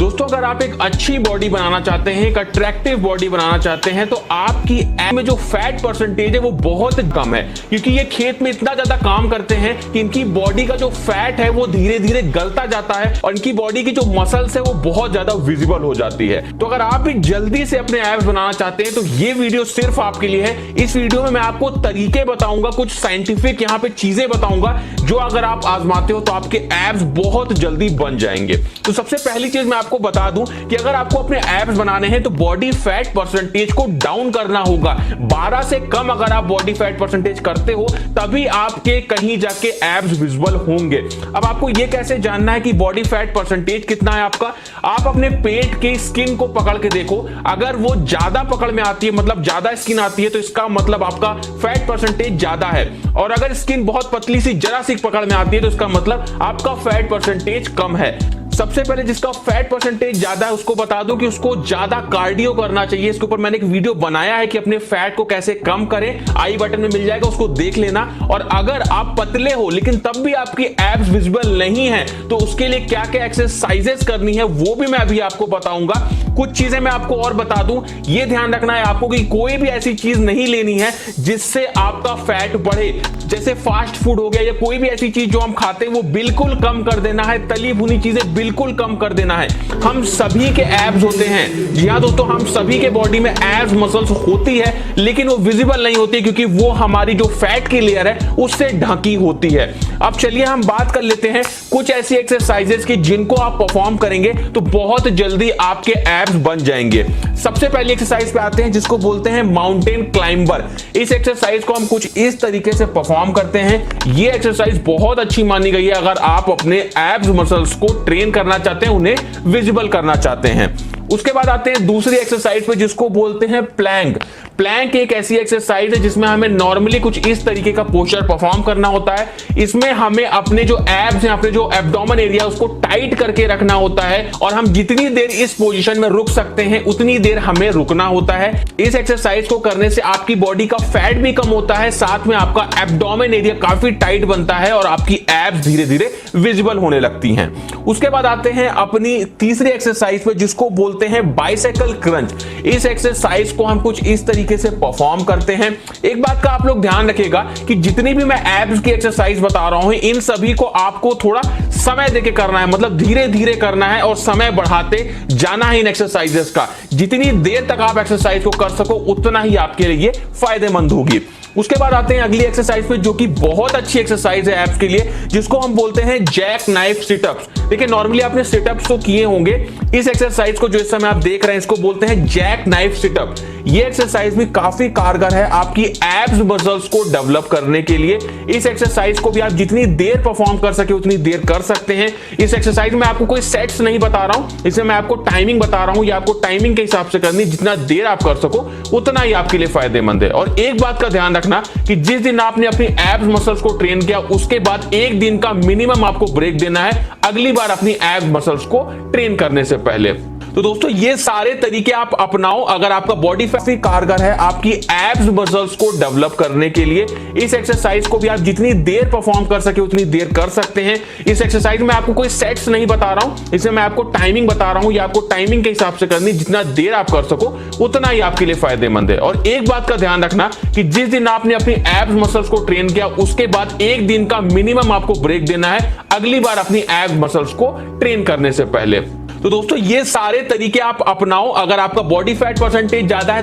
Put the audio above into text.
दोस्तों अगर आप एक अच्छी बॉडी बनाना चाहते हैं, एक अट्रैक्टिव बॉडी बनाना चाहते हैं तो आपकी एब्स में जो फैट परसेंटेज है वो बहुत कम है, क्योंकि ये खेत में इतना ज्यादा काम करते हैं कि इनकी बॉडी का जो फैट है वो धीरे धीरे गलता जाता है और इनकी बॉडी की जो मसल्स है वो बहुत ज्यादा विजिबल हो जाती है। तो अगर आप भी जल्दी से अपने एब्स बनाना चाहते हैं तो ये वीडियो सिर्फ आपके लिए है। इस वीडियो में मैं आपको तरीके बताऊंगा, कुछ साइंटिफिक यहाँ पे चीजें बताऊंगा जो अगर आप आजमाते हो तो आपके एब्स बहुत जल्दी बन जाएंगे। तो सबसे पहली चीज मैं आपको बता दूं कि अगर आपको अपने एब्स बनाने हैं तो बॉडी फैट परसेंटेज को डाउन करना होगा। 12 से कम अगर आप बॉडी फैट परसेंटेज करते हो तभी आपके कहीं जाके एब्स विजिबल होंगे। अब आपको यह कैसे जानना है कि बॉडी फैट परसेंटेज कितना है आपका? आप अपने पेट की स्किन को पकड़ के देखो, अगर वो ज्यादा पकड़ में आती है, मतलब ज्यादा स्किन आती है, तो इसका मतलब आपका फैट परसेंटेज ज्यादा है। और अगर स्किन बहुत पतली सी जरा सी पकड़ में आती है तो इसका मतलब आपका फैट परसेंटेज कम है। सबसे पहले जिसका फैट परसेंटेज ज्यादा है उसको बता दो कि उसको ज्यादा कार्डियो करना चाहिए। इसके ऊपर मैंने एक वीडियो बनाया है कि अपने फैट को कैसे कम करें, आई बटन में मिल जाएगा, उसको देख लेना। और अगर आप पतले हो लेकिन तब भी आपकी एब्स विजिबल नहीं है तो उसके लिए क्या क्या एक्सरसाइजेस करनी है वो भी मैं अभी आपको बताऊंगा। कुछ चीजें मैं आपको और बता दूं, ये ध्यान रखना है आपको कि कोई भी ऐसी चीज नहीं लेनी है जिससे आपका फैट बढ़े, जैसे फास्ट फूड हो गया या कोई भी ऐसी चीज जो हम खाते हैं वो बिल्कुल कम कर देना है। तली भुनी चीजें बिल्कुल कम कर देना है। हम सभी के एब्स होते हैं, जी हाँ दोस्तों, हम सभी के बॉडी में एब्स मसल्स होती है लेकिन वो विजिबल नहीं होती क्योंकि वो हमारी जो फैट की लेयर है उससे ढकी होती है। अब चलिए हम बात कर लेते हैं कुछ ऐसी एक्सरसाइजेस की जिनको आप परफॉर्म करेंगे तो बहुत जल्दी आपके एब्स बन जाएंगे। सबसे पहली एक्सरसाइज पे आते हैं जिसको बोलते हैं माउंटेन क्लाइंबर। इस एक्सरसाइज को हम कुछ इस तरीके से परफॉर्म करते हैं। ये एक्सरसाइज बहुत अच्छी मानी गई है अगर आप अपने एब्स मसल्स को ट्रेन करना चाहते हैं, उन्हें विजिबल करना चाहते हैं। उसके बाद आते हैं दूसरी एक्सरसाइज पे जिसको बोलते हैं प्लैंक। प्लैंक एक ऐसी एक्सरसाइज है जिसमें हमें नॉर्मली कुछ इस तरीके का पोस्चर परफॉर्म करना होता है। इसमें हमें अपने जो एब्स हैं, अपने जो एब्डोमेन एरिया उसको टाइट करके रखना होता है और हम जितनी देर इस पोजीशन में रुक सकते हैं उतनी देर हमें रुकना होता है। इस एक्सरसाइज को करने से आपकी बॉडी का फैट भी कम होता है, साथ में आपका एब्डोमेन एरिया काफी टाइट बनता है और आपकी एब्स धीरे धीरे विजिबल होने लगती हैं। उसके बाद आते हैं अपनी तीसरी एक्सरसाइज पे जिसको बोलते हैं बाइसाइकिल क्रंच। इस एक्सरसाइज को हम कुछ इस तरीके से परफॉर्म करते हैं। एक बात का आप लोग ध्यान रखिएगा कि जितनी भी मैं एब्स की एक्सरसाइज बता रहा हूं इन सभी को आपको थोड़ा समय देके करना है, मतलब धीरे धीरे करना है और समय बढ़ाते जाना है इन एक्सरसाइजेस का। जितनी देर तक आप एक्सरसाइज को कर सको उतना ही आपके लिए फायदेमंद होगी। उसके बाद आते हैं अगली एक्सरसाइज पे जो कि बहुत अच्छी एक्सरसाइज है एब्स के लिए, जिसको हम बोलते हैं जैक नाइफ सिटअप्स। देखिए नॉर्मली आपने सिटअप्स तो किए होंगे, इस एक्सरसाइज को जो इस समय आप देख रहे हैं इसको बोलते हैं जैक नाइफ सिटअप। ये एक्सरसाइज भी काफी कारगर है आपकी एब्स मसल्स को डेवलप करने के लिए। इस एक्सरसाइज को भी आप जितनी देर परफॉर्म कर सके उतनी देर कर सकते हैं। इस एक्सरसाइज में आपको कोई सेट्स नहीं बता रहा हूं, इसमें मैं आपको टाइमिंग बता रहा हूं, या आपको टाइमिंग के हिसाब से करनी, जितना देर आप कर सको उतना ही आपके लिए फायदेमंद है। और एक बात का ध्यान रखना कि जिस दिन आपने अपनी एब्स मसल्स को ट्रेन किया उसके बाद एक दिन का मिनिमम आपको ब्रेक देना है अगली बार अपनी एब्स मसल्स को ट्रेन करने से पहले। तो दोस्तों ये सारे तरीके आप अपनाओ अगर आपका बॉडी फैट कारगर है आपकी एब्स मसल्स को डेवलप करने के लिए। इस एक्सरसाइज को भी आप जितनी देर परफॉर्म कर सके उतनी देर कर सकते हैं। इस एक्सरसाइज में आपको कोई सेट्स नहीं बता रहा हूं, इसमें मैं आपको टाइमिंग बता रहा हूं, या आपको टाइमिंग के हिसाब से करनी, जितना देर आप कर सको उतना ही आपके लिए फायदेमंद है। और एक बात का ध्यान रखना कि जिस दिन आपने अपनी एब्स मसल्स को ट्रेन किया उसके बाद एक दिन का मिनिमम आपको ब्रेक देना है अगली बार अपनी एब्स मसल्स को ट्रेन करने से पहले। तो दोस्तों ये सारे तरीके आप अपनाओ अगर आपका बॉडी फैट परसेंटेज ज्यादा है तो